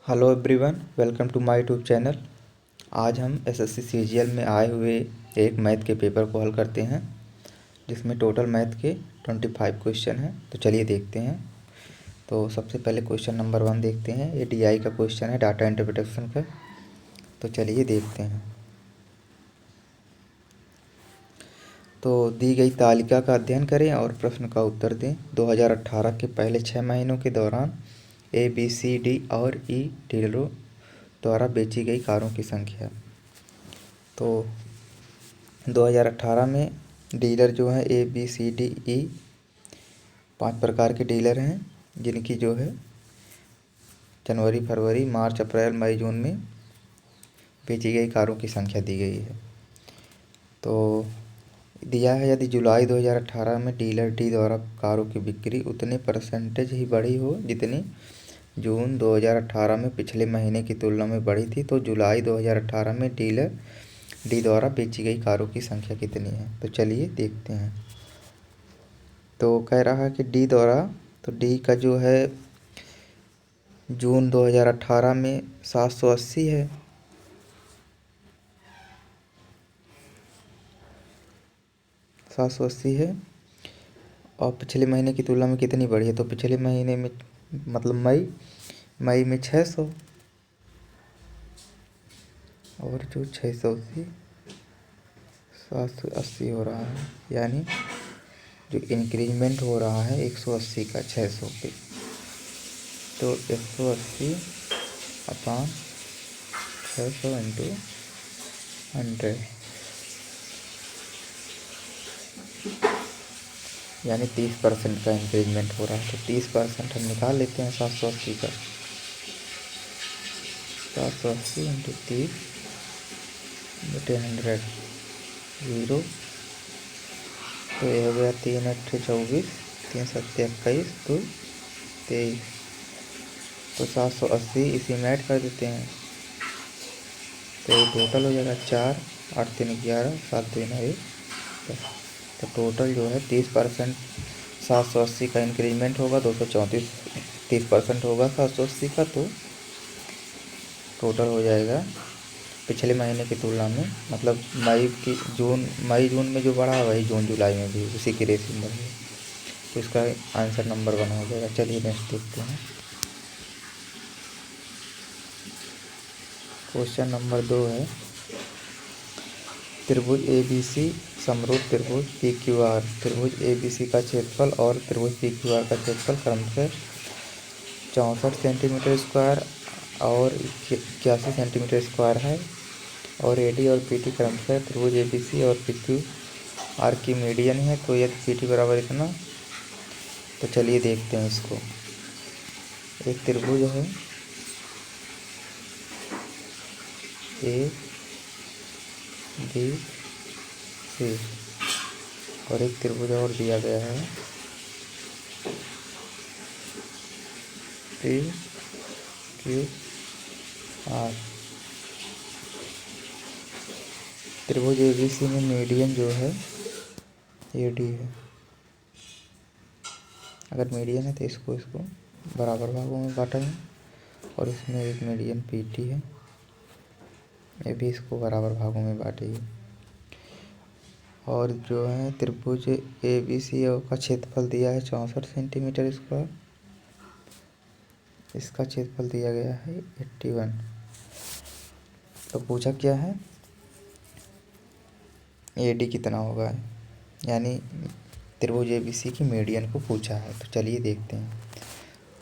Hello everyone, welcome to my YouTube channel. आज हम SSC CGL में आए हुए एक मैथ के पेपर को हल करते हैं, जिसमें टोटल मैथ के 25 क्वेश्चन हैं। तो चलिए देखते हैं। तो सबसे पहले क्वेश्चन नंबर 1 देखते हैं। ये डीआई का क्वेश्चन है, डाटा इंटरप्रिटेशन का। तो चलिए देखते हैं। तो दी गई तालिका का अध्ययन करें और प्रश्न का उत्तर दें। 2018 के पहले 6 महीनों के दौरान ए, बी, सी, डी और ई डीलरों द्वारा बेची गई कारों की संख्या। तो 2018 में डीलर जो है ए, बी, सी, डी, ई 5 प्रकार के डीलर हैं, जिनकी जो है जनवरी, फरवरी, मार्च, अप्रैल, मई, जून में बेची गई कारों की संख्या दी गई है। तो दिया है, यदि जुलाई 2018 में डीलर डी द्वारा कारों की बिक्री उतने परसेंटेज ही बढ़ी हो जितनी जून 2018 में पिछले महीने की तुलना में बढ़ी थी, तो जुलाई 2018 में डीलर डी द्वारा बेची गई कारों की संख्या कितनी है। तो चलिए देखते हैं। तो कह रहा है कि डी द्वारा, तो डी का जो है जून 2018 में 780 है, और पिछले महीने की तुलना में कितनी बढ़ी है। तो पिछले महीने में मतलब मई में 600, और जो 680 780 हो रहा है, यानी जो इंक्रीजमेंट हो रहा है 180 का 600 पे। तो 180 अपॉन 600 इंटू 100, यानी 30% का इंक्रीजमेंट हो रहा है। तो 30% हम निकाल लेते हैं 780 का। 780 इंटू 30 बटे 100, 0। तो ये हो गया 3 8 24, 3 7 21, तो 23। तो 780 इसी में ऐड कर देते हैं, तो ये टोटल हो जाएगा 4 8 3 11 7 2 9 1 10। तो टोटल जो है 30% 780 का इंक्रीजमेंट होगा, 234 30% होगा 780 का। तो टोटल हो जाएगा पिछले महीने की तुलना में, मतलब मई जून में जो बढ़ा है वही जून जुलाई में भी उसी की रेशियो में बढ़ेगा। तो इसका आंसर नंबर 1 हो जाएगा। चलिए नेक्स्ट देखते हैं। क्वेश्चन नंबर 2 है, त्रिभुज ए बी सी समरूप त्रिभुज पी क्यू आर। त्रिभुज ए बी सी का क्षेत्रफल और त्रिभुज पी क्यू आर का क्षेत्रफल क्रमशः 64 सेंटीमीटर स्क्वायर और 81 सेंटीमीटर स्क्वायर है, और ए डी और पी टी क्रमशः त्रिभुज ए बी सी और पी क्यू आर की मीडियन है। तो यदि पी टी बराबर इतना, तो चलिए देखते हैं इसको। एक त्रिभुज है ए बी सी, और एक त्रिभुज और दिया गया है पी क्यू आर। त्रिभुज ए बी सी में मीडियन जो है ए डी है। अगर मीडियन है तो इसको बराबर भागों में बांटेंगे, और इसमें एक मीडियन पी टी है, ये भी इसको बराबर भागों में बांटेगी। और जो है त्रिभुज ए बी सी का क्षेत्रफल दिया है 64 सेंटीमीटर स्क्वायर, इसका क्षेत्रफल दिया गया है 81। तो पूछा क्या है, ए डी कितना होगा, यानी त्रिभुज ए बी सी की मीडियन को पूछा है। तो चलिए देखते हैं।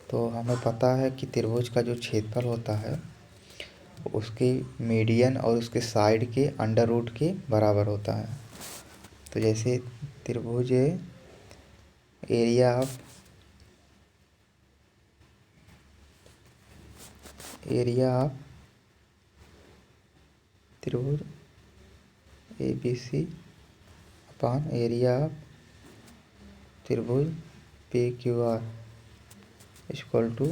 तो हमें पता है कि त्रिभुज का जो क्षेत्रफल होता है उसकी मीडियन और उसके साइड के अंडर रूट के बराबर होता है। तो जैसे त्रिभुज एरिया ऑफ त्रिभुज A B C upon area of त्रिभुज P Q R equal to,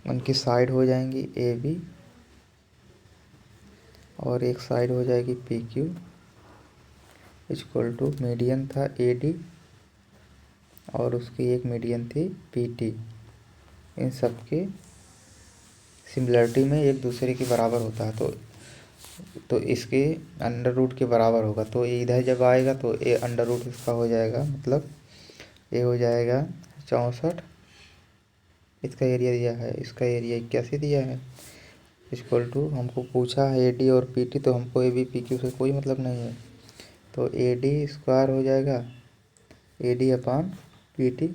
उनकी साइड हो जाएंगी ए बी और एक साइड हो जाएगी P Q, equal to median था ए डी और उसकी एक मीडियन थी पी टी। इन सब के सिमिलरिटी में एक दूसरे के बराबर होता है, तो इसके अंडर रूट के बराबर होगा। तो ये इधर जब आएगा तो ये अंडर रूट इसका हो जाएगा, मतलब ये हो जाएगा 64। इसका एरिया दिया है, इसका एरिया 81 दिया है। इक्वल टू हमको पूछा है AD और PT, तो हमको AB PQ से कोई मतलब नहीं है, तो AD स्क्वायर हो जाएगा AD अपॉन PT।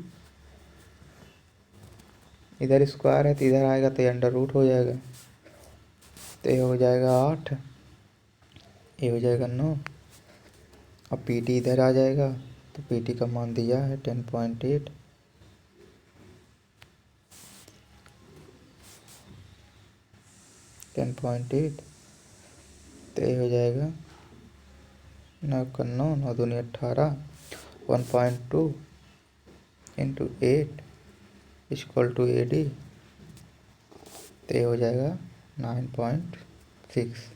इधर स्क्वायर है तो इधर आएगा तो ये अंडर रूट हो जाएगा, तो ये हो जाएगा 8, ये हो जाएगा 9। अब PT इधर आ जाएगा तो PT का मान दिया है 10.8, तो ये हो जाएगा 9 का 9, 9 दूनी 18, 1.2 इंटू 8 इक्वल टू AD, तो ये हो जाएगा 9.6।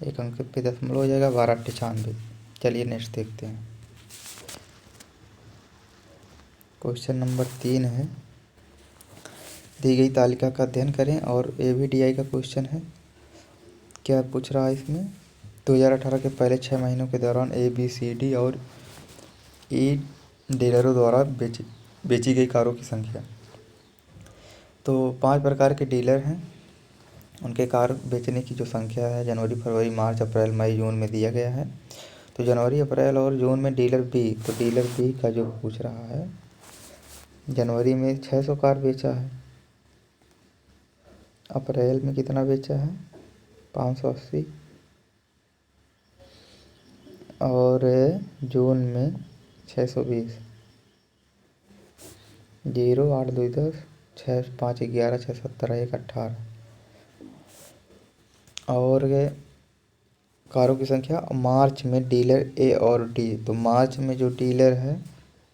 एक अंक पे दशमलव हो जाएगा 1298। चलिए नेक्स्ट देखते हैं। क्वेश्चन नंबर 3 है, दी गई तालिका का अध्ययन करें, और AVDI का क्वेश्चन है। क्या पूछ रहा है इसमें? 2018 के पहले 6 महीनों के दौरान ABCD और E डीलरों द्वारा बेची गई कारों की संख्या। तो 5 प्रकार के डीलर हैं, उनके कार बेचने की जो संख्या है जनवरी, फरवरी, मार्च, अप्रैल, मई, जून में दिया गया है। तो जनवरी, अप्रैल और जून में डीलर B, तो डीलर B का जो पूछ रहा है, जनवरी में 600 कार बेचा है, अप्रैल में कितना बेचा है 580, और जून में 620। 0, 8, 2, 10, 6, 5, 11, 6, 17, 1, 18। और कारों की संख्या मार्च में डीलर A और D, तो मार्च में जो डीलर है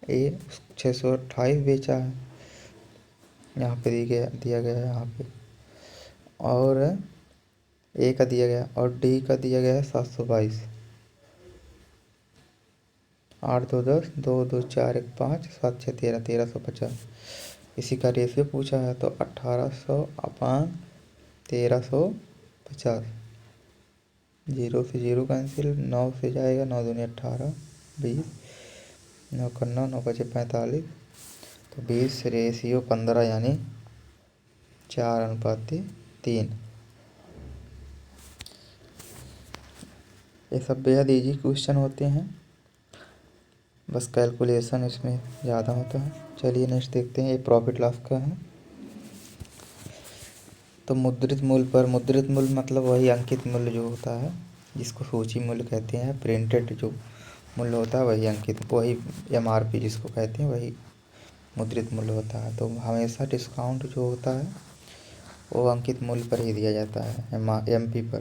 A 628 बेचा है, यहाँ पे दिया गया है यहाँ पे, और A का दिया गया और D का दिया गया है 722। 8, 2, 10, 2, 2, 4, 1, 5, 7, 6, 13, 1350। इसी का रेशियो पूछा है, तो 1800 अपान 1350। 0 से 0 कैंसिल, 9 से जाएगा, 9 दूनी 18, 20, 9 का 9, 9 5 45, तो 20 रेशियो 15, यानी 4:3। ये सब बेहद ईजी क्वेश्चन होते हैं, बस कैलकुलेशन इसमें ज़्यादा होता है। चलिए नेक्स्ट देखते हैं। ये प्रॉफिट लॉस का है। तो मुद्रित मूल्य मतलब वही अंकित मूल्य जो होता है, जिसको सूची मूल्य कहते हैं। प्रिंटेड जो मूल्य होता है वही अंकित, वही MRP जिसको कहते हैं, वही मुद्रित मूल्य होता है। तो हमेशा डिस्काउंट जो होता है वो अंकित मूल्य पर ही दिया जाता है, MP पर।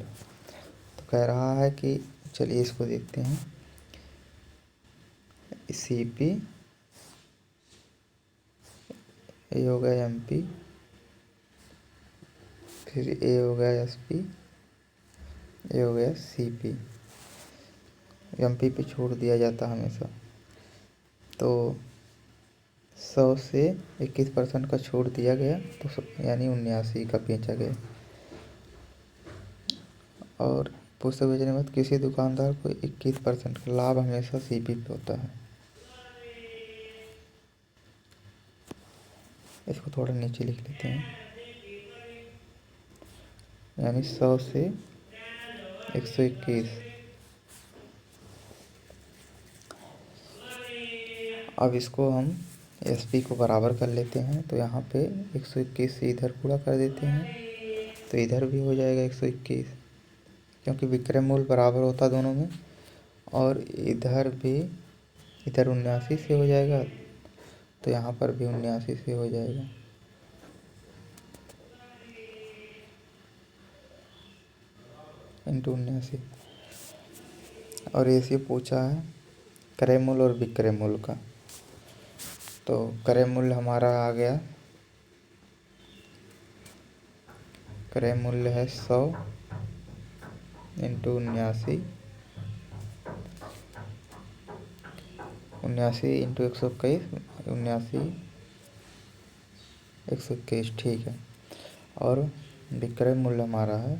तो कह रहा है कि चलिए इसको देखते हैं। CP, ये हो गया MP, फिर A हो गया SP, ये हो गया CP। MP पे छोड़ दिया जाता हमेशा। तो 100 से 21% का छोड़ दिया गया, तो यानी 79 का बेचा गया। और पुस्तक बेचने के बाद किसी दुकानदार को 21% का लाभ हमेशा CP पे होता है। इसको थोड़ा नीचे लिख लेते हैं, यानी 100 से 121। अब इसको हम SP को बराबर कर लेते हैं, तो यहाँ पे 121 से इधर पूरा कर देते हैं, तो इधर भी हो जाएगा 121, क्योंकि विक्रय मूल्य बराबर होता है दोनों में। और इधर भी, इधर 79 से हो जाएगा, तो यहाँ पर भी 79 से हो जाएगा। इंटू 79। और रेशियो पूछा है क्रय मूल्य और विक्रय मूल्य का। तो क्रय मूल्य हमारा आ गया, क्रय मूल्य है 100 इंटू 79, 79 इंटू 121, 79 121, ठीक है। और विक्रय मूल्य हमारा है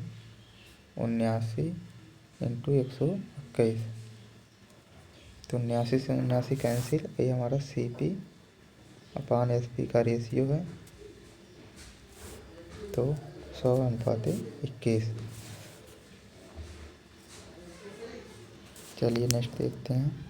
79 इंटू 121, तो 79 से 79 कैंसिल, ये हमारा CP अपान SP का रेशियो है, तो 100:21। चलिए नेक्स्ट देखते हैं।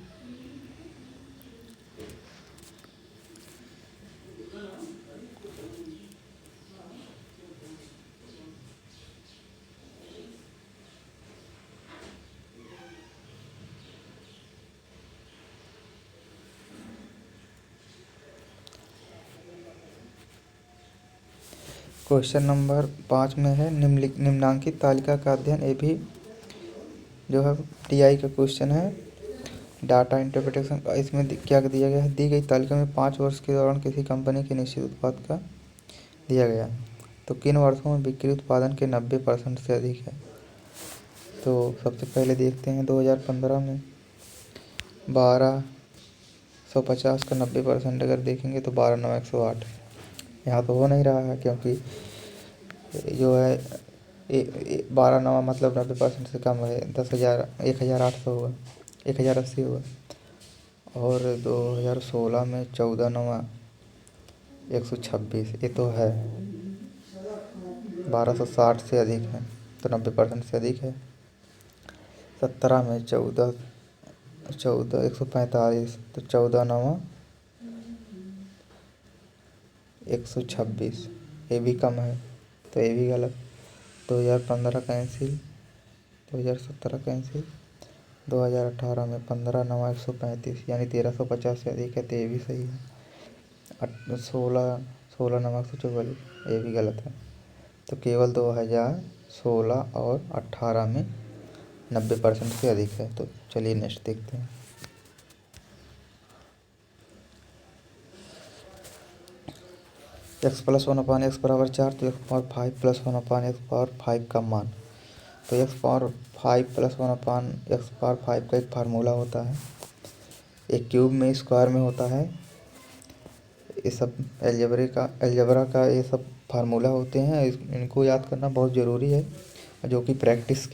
क्वेश्चन नंबर 5 में है निम्नांकित तालिका का अध्ययन। ये भी जो है TI का क्वेश्चन है, डाटा इंटरप्रिटेशन। इसमें क्या दिया गया है, दी गई तालिका में 5 वर्ष के दौरान किसी कंपनी के निश्चित उत्पाद का दिया गया है, तो किन वर्षों में बिक्री उत्पादन के 90% से अधिक है। तो सबसे पहले देखते हैं 2015 में 1250 का 90% अगर देखेंगे तो 12,908। यहाँ तो हो नहीं रहा है, क्योंकि जो है 12,9 मतलब 90% से कम है, 10,000 1,800 हुआ, 1,080 हुआ। और 2016 में 14,9 126, ये तो है 1260 से अधिक है, तो 90% से अधिक है। 17 में 14 145, तो 14,9 126, ये भी कम है, तो ये भी गलत। 2015 कैंसिल, 2017 कैंसिल, 2018 में 15,9 135, यानी 1350 से अधिक है, तो ये भी सही है। 16,9 144, ये भी गलत है। तो केवल 2016 और 18 में 90% से अधिक है। तो चलिए नेक्स्ट देखते हैं। x+1/x बराबर 4, तो x⁴5+1/x⁴5 का मान। तो x⁴5+1/x⁴5 का एक फार्मूला होता है, एक क्यूब में स्क्वायर में होता है। ये सब एलजेब्रा का ये सब फार्मूला होते हैं, इनको याद करना बहुत ज़रूरी है, जो कि प्रैक्टिस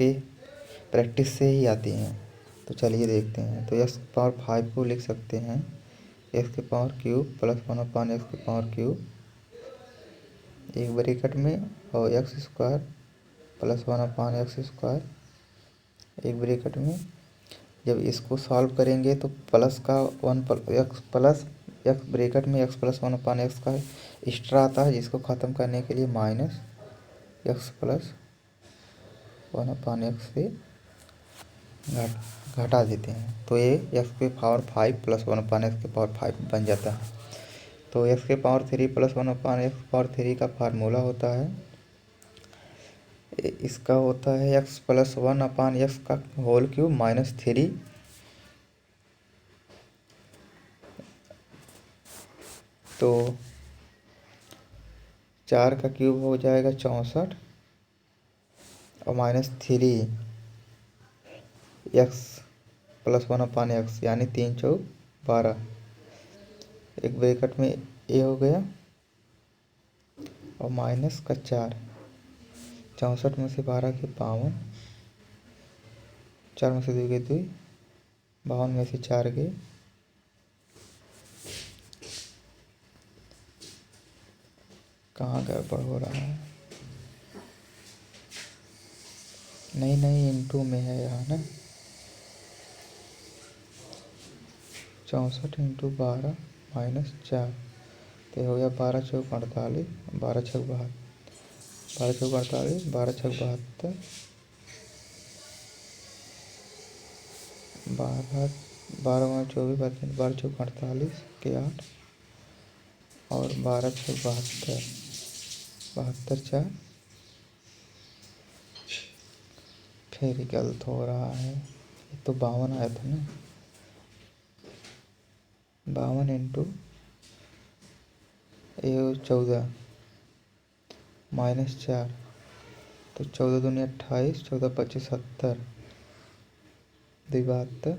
से ही आती हैं। तो चलिए देखते हैं। तो x⁴5 को लिख सकते हैं x³ + 1/x⁴, एक ब्रैकेट में, और x² + 1/x², एक ब्रैकेट में। जब इसको सॉल्व करेंगे तो प्लस का 1 प्लस x ब्रैकेट में x + 1/x का एक्स्ट्रा आता है, जिसको ख़त्म करने के लिए माइनस x + 1/x से घटा देते हैं, तो ये x⁴ + 1/x⁴ बन जाता है। तो x³ + 1/x⁴ का फार्मूला होता है, इसका होता है x + 1/x का होल क्यूब -3, तो 4 का क्यूब हो जाएगा 64, और -3 x + 1/x, यानी 3 × 4 = 12। एक ब्रैकेट में ये हो गया, और माइनस का 4, 64 में से 12 के 52, 4 में से 2 के 2, 52 में से 4 के, कहाँ गड़बड़ हो रहा है, नहीं इंटू में है यहाँ ना, 64 × 12 - 4, तो हो गया 12 × 4 = 48, 12 × 6 = 72, 12 × 4 = 48, 12 × 6 = 72, 12 24 12 × 4 = 48 के 8, और 12 × 6 = 72, 72 4, फिर गलत हो रहा है, ये तो 52 आया था ना, 52 × 14 -4, तो 14 दूनी 28, 14 25 70, 2 72,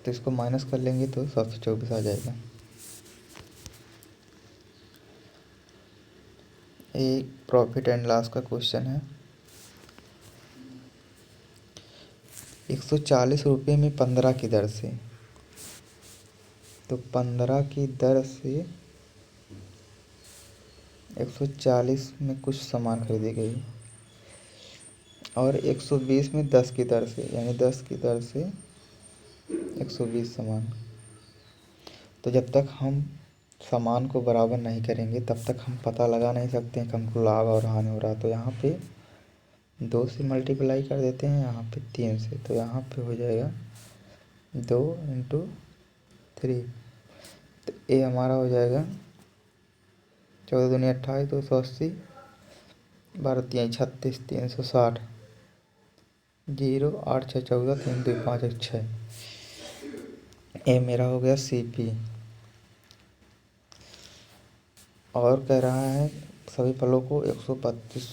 तो इसको माइनस कर लेंगे तो 724 आ जाएगा। एक प्रॉफिट एंड लॉस का क्वेश्चन है। 140 रुपये में 15 की दर से, तो 15 की दर से 140 में कुछ सामान खरीदी गई, और 120 में 10 की दर से, यानी 10 की दर से 120 सामान। तो जब तक हम सामान को बराबर नहीं करेंगे तब तक हम पता लगा नहीं सकते हैं कि हमको लाभ और हानि हो रहा। तो यहाँ पे 2 से मल्टीप्लाई कर देते हैं, यहाँ पे 3 से, तो यहाँ पे हो जाएगा 2 × 3। तो ये हमारा हो जाएगा 14 दूनी 28, 280, 12 3 36, 360, 0 8 6 14, 3 2 5 1 6। ये मेरा हो गया CP। और कह रहा है सभी फलों को 132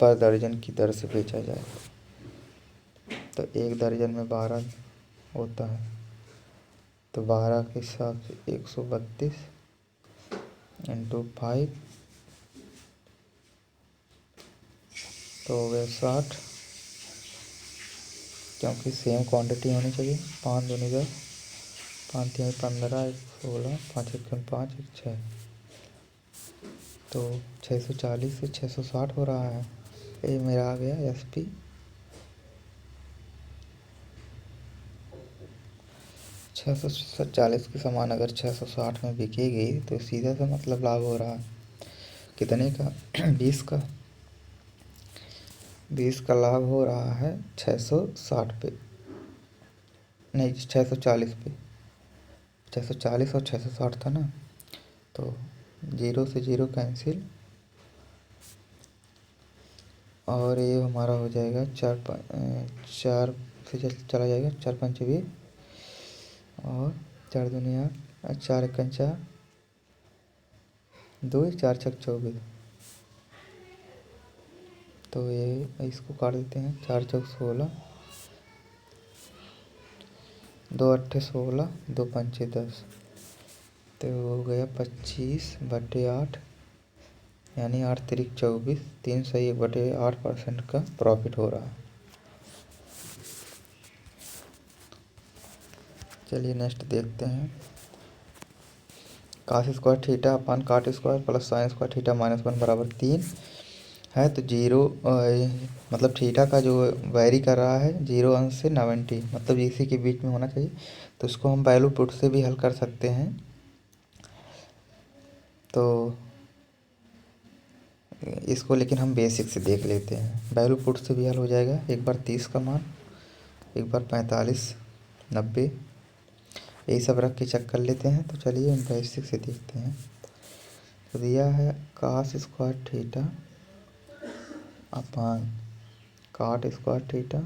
पर दर्जन की दर से बेचा जाए। तो एक दर्जन में 12 होता है, तो 12 के हिसाब से 132 × 5, तो हो गया 60, क्योंकि सेम क्वांटिटी होनी चाहिए। 5 दूनी 10, 5 3 15, 1 16, 5 1 5 1 6, तो 640 से 660 हो रहा है। ये मेरा आ गया SP। 640 की सामान अगर 660 में बिकेगी तो सीधा सा मतलब लाभ हो रहा है कितने का? 20 का। 20 का लाभ हो रहा है 660 पे, नहीं 640 पे। 640 और 660 था ना, तो 0 से 0 कैंसिल, और ये हमारा हो जाएगा 4 से चला जाएगा, 4 5 20, और 4 दूनी 8, 4 1 4, 2 4 6 24। तो ये इसको काट देते हैं, 4 4 16, 2 8 16, 2 5 10, तो हो गया 25/8, यानी 8 3 24, 3 सही 1/8% का प्रॉफिट हो रहा है। चलिए नेक्स्ट देखते हैं। cos स्क्वायर थीटा अपन cot square plus sin square theta -1 बराबर 3 है। तो 0 मतलब थीटा का जो वैरी कर रहा है 0 अंश से 90, मतलब इसी के बीच में होना चाहिए। तो इसको हम वैल्यू पुट से भी हल कर सकते हैं। तो इसको लेकिन हम बेसिक से देख लेते हैं। वैल्यू पुट से भी हल हो जाएगा। एक बार 30 का मान, एक बार 45, 90, यही सब रख के चेक कर लेते हैं। तो चलिए हम बेसिक से देखते हैं। तो दिया है cos square theta upon cot square theta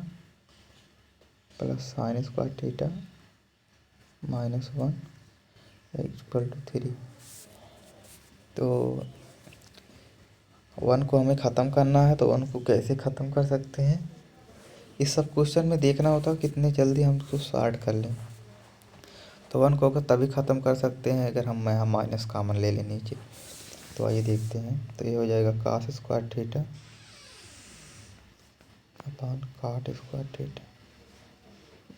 plus sin square theta -1 = 3। तो 1 को हमें ख़त्म करना है, तो 1 को कैसे ख़त्म कर सकते हैं? इस सब क्वेश्चन में देखना होता है कितने जल्दी हम उसको सॉल्व कर लें। तो 1 को अगर तभी ख़त्म कर सकते हैं अगर हम यहाँ माइनस कॉमन ले लें नीचे। तो आइए देखते हैं। तो ये हो जाएगा cos square theta upon cot square theta,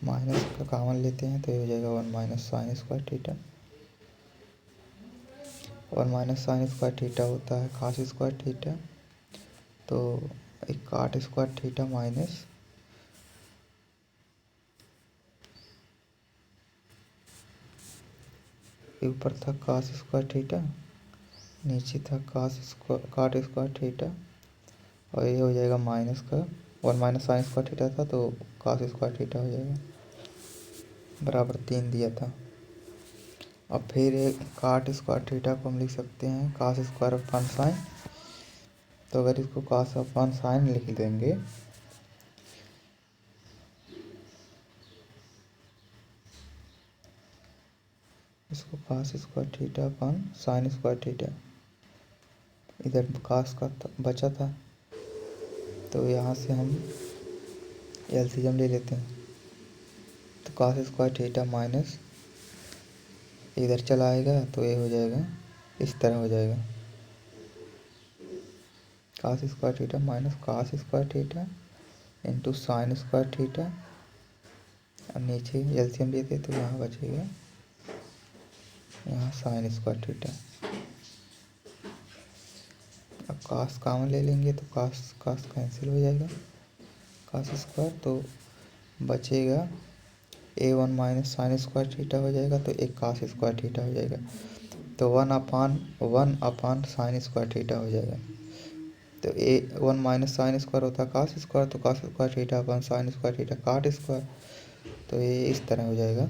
minus का कॉमन लेते हैं तो ये हो जाएगा 1 - sin square theta. 1 - sin square theta होता है cos स्क्वायर थीटा, तो एक cot स्क्वायर थीटा माइनस ऊपर था cos स्क्वायर थीटा, नीचे था cot स्क्वायर थीटा, और ये हो जाएगा माइनस का 1 - sin स्क्वायर थीटा था तो cos स्क्वायर थीटा हो जाएगा बराबर 3 दिया था। अब फिर एक cot स्क्वायर थीटा को हम लिख सकते हैं cos स्क्वायर अपान साइन। तो अगर इसको cos अपान साइन लिख देंगे इसको cos square theta upon sign square theta, इधर cos का बचा था तो यहाँ से हम एलसीएम ले लेते हैं। तो cos स्क्वायर थीटा माइनस इधर चला आएगा तो ये हो जाएगा, इस तरह हो जाएगा। cos square theta minus cos square theta into sine square theta, और नीचे एलसीएम लेते तो यहाँ बचेगा यहाँ साइन स्क्वायर थीटा। अब cos कॉमन ले लेंगे तो cos कैंसिल हो जाएगा, cos स्क्वायर तो बचेगा a1 minus sign square theta हो जाएगा, तो एक cos स्क्वायर थीटा हो जाएगा, तो 1/1 साइन स्क्वायर थीटा हो जाएगा। तो a1 माइनस साइन स्क्वायर होता है cos स्क्वायर, तो cos square theta upon sine square theta cot square, तो ये इस तरह हो जाएगा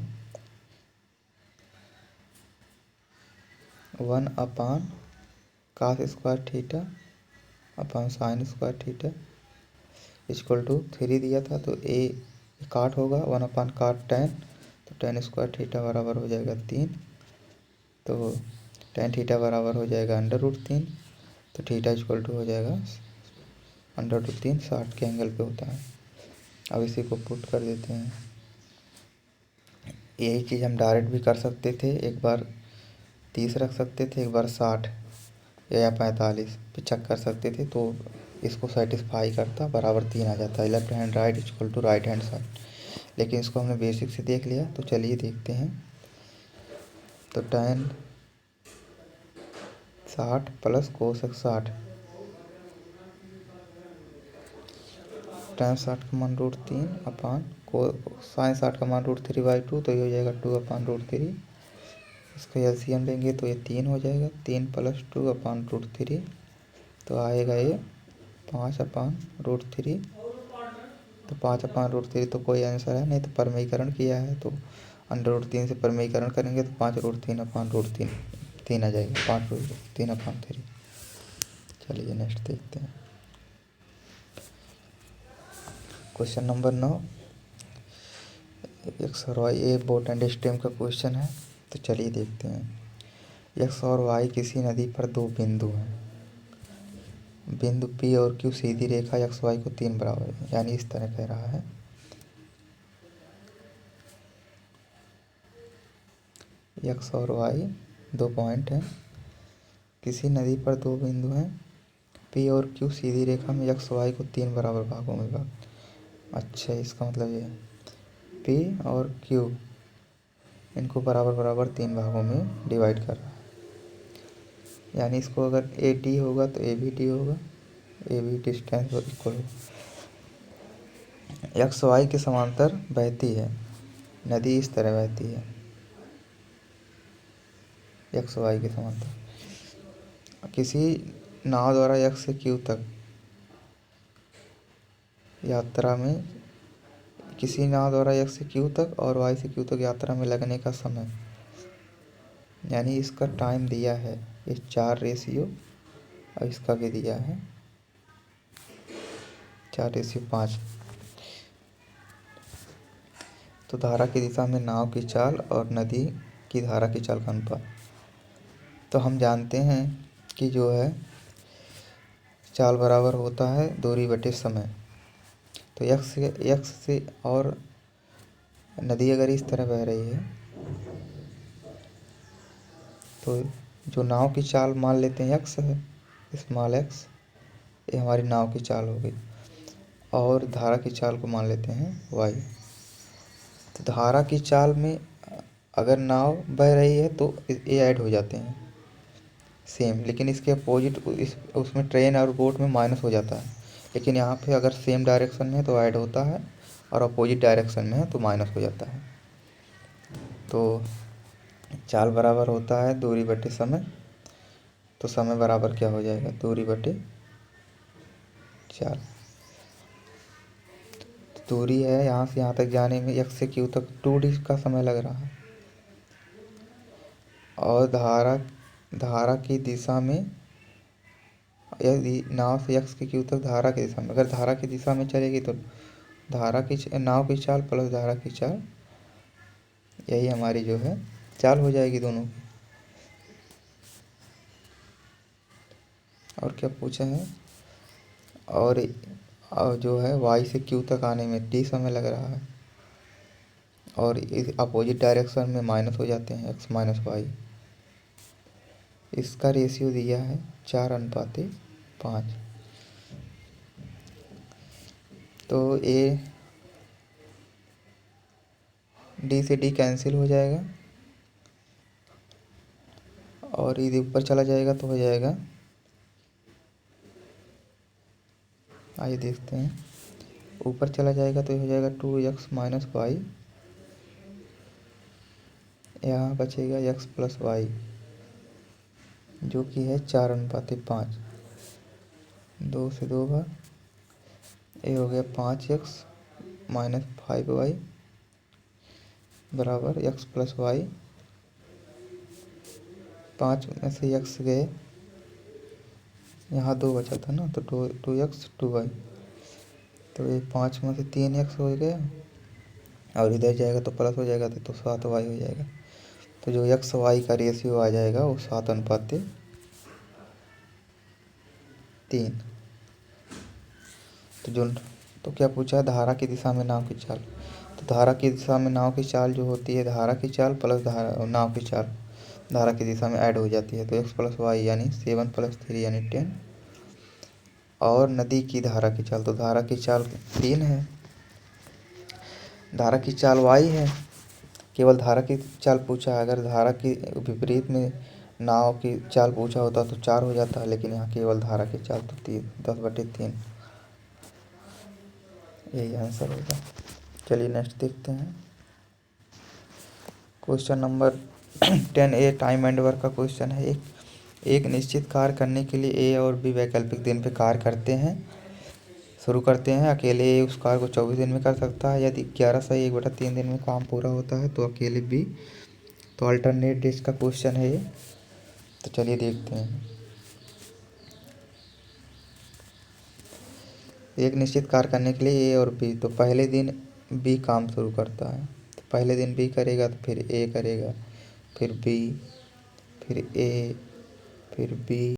1/cos square theta upon sine square theta equal to 3 दिया था, तो ए काट होगा 1/cot tan, तो tan स्क्वायर थीटा बराबर हो जाएगा 3, तो tan थीटा बराबर हो जाएगा √3, तो थीटा इक्वल टू हो जाएगा √3, 60 के एंगल पे होता है। अब इसी को पुट कर देते हैं। यही चीज़ हम डायरेक्ट भी कर सकते थे, एक बार 30 रख सकते थे, एक बार 60 या 45 पे चेक कर सकते थे, तो इसको सेटिस्फाई करता बराबर 3 आ जाता है, left hand right equal to right hand side. लेकिन इसको हमने बेसिक से देख लिया, तो चलिए देखते हैं। तो tan 60 प्लस कोसेक 60, tan 60 का मान √3 अपान को साइन 60 का मान √3/2, तो ये हो जाएगा 2/√3। इसका एलसीएम लेंगे तो ये 3 हो जाएगा, 3 प्लस 2/√3, तो आएगा ये 5/√3, तो 5/√3 तो कोई आंसर है नहीं, तो परमीकरण किया है, तो √3 से परमीकरण करेंगे तो 5√3/√3 3 आ जाएगा, 5√3/3। चलिए नेक्स्ट देखते हैं। क्वेश्चन नंबर 9, एक्स और Y a boat and stream का क्वेश्चन है, तो चलिए देखते हैं। एक्स और वाई किसी नदी पर दो बिंदु हैं, बिंदु पी और क्यू सीधी रेखा एक्स वाई को 3 बराबर है, यानी इस तरह कह रहा है। एक्स और वाई दो पॉइंट हैं, किसी नदी पर दो बिंदु हैं, पी और क्यू सीधी रेखा में एक्स वाई को 3 बराबर भागों में भाग। अच्छा, इसका मतलब ये है पी और क्यू इनको बराबर बराबर 3 भागों में डिवाइड कर रहा है, यानी इसको अगर ए डी होगा तो ए भी डी होगा, ए भी डिस्टेंस इक्वल होगा। एक्स वाई के समांतर बहती है नदी, इस तरह बहती है एक्स वाई के समांतर। किसी नाव द्वारा एक्स से क्यू तक यात्रा में, किसी नाव द्वारा एक्स से क्यू तक और वाई से क्यू तक यात्रा में लगने का समय, यानी इसका टाइम दिया है, ये 4 रेशियो, और इसका भी दिया है 4:5। तो धारा की दिशा में नाव की चाल और नदी की धारा की चाल का अनुपात। तो हम जानते हैं कि जो है चाल बराबर होता है दूरी बटे समय। तो एक्स से और नदी अगर इस तरह बह रही है, तो जो नाव की चाल मान लेते हैं एक्स है, स्मॉल एक्स, ये हमारी नाव की चाल हो गई, और धारा की चाल को मान लेते हैं वाई। तो धारा की चाल में अगर नाव बह रही है तो ये ऐड हो जाते हैं सेम, लेकिन इसके अपोजिट उसमें ट्रेन और बोट में माइनस हो जाता है, लेकिन यहाँ पे अगर सेम डायरेक्शन में है तो ऐड होता है, और अपोजिट डायरेक्शन में है तो माइनस हो जाता है। तो चाल बराबर होता है दूरी बटे समय, तो समय बराबर क्या हो जाएगा, दूरी बटे चाल। दूरी है यहाँ से यहाँ तक जाने में एक्स से क्यू तक 2d का समय लग रहा है, और धारा की दिशा में, यदि नाव से एक्स के क्यू तक धारा की दिशा में, अगर धारा की दिशा में चलेगी तो नाव की चाल प्लस धारा की चाल, यही हमारी जो है चाल हो जाएगी दोनों की। और क्या पूछा है, और जो है वाई से क्यू तक आने में टी समय लग रहा है, और इस अपोजिट डायरेक्शन में माइनस हो जाते हैं एक्स माइनस वाई। इसका रेशियो दिया है 4:5। तो ए डी से डी कैंसिल हो जाएगा और यदि ऊपर चला जाएगा तो हो जाएगा, आइए देखते हैं, ऊपर चला जाएगा तो हो जाएगा 2x माइनस वाई, यहाँ बचेगा x प्लस वाई जो कि है 4:5, 2 से 2 बार, ये हो गया 5x माइनस 5y बराबर x प्लस वाई। 5 में से x गए, यहाँ 2 बचा था ना, तो 2x 2y, तो ये 5 में से 3x हो गया और इधर जाएगा तो प्लस हो जाएगा तो 7y हो जाएगा। तो जो x y का रेशियो आ जाएगा वो 7:3। तो क्या पूछा है, धारा की दिशा में नाव की चाल। तो धारा की दिशा में नाव की चाल जो होती है, धारा की चाल प्लस नाव की चाल धारा की दिशा में ऐड हो जाती है, तो x प्लस वाई यानी 7 + 3 यानी 10। और नदी की धारा की चाल, तो धारा की चाल 3 है, धारा की चाल y है, केवल धारा की चाल पूछा है। अगर धारा की विपरीत में नाव की चाल पूछा होता तो 4 हो जाता, लेकिन यहाँ केवल धारा की चाल तो 10/3, यही आंसर होगा। चलिए नेक्स्ट देखते हैं। Question number 10A time and work का क्वेश्चन है। एक निश्चित कार्य करने के लिए ए और बी वैकल्पिक दिन पे कार्य करते हैं, शुरू करते हैं। अकेले ए उस कार्य को 24 दिन में कर सकता है। यदि 11 से 1/3 दिन में काम पूरा होता है तो अकेले बी। तो अल्टरनेट डेज का क्वेश्चन है ये। तो चलिए देखते हैं। एक निश्चित कार्य करने के लिए ए और बी, तो पहले दिन बी काम शुरू करता है, तो पहले दिन बी करेगा, तो फिर ए करेगा, फिर बी, फिर ए, फिर बी,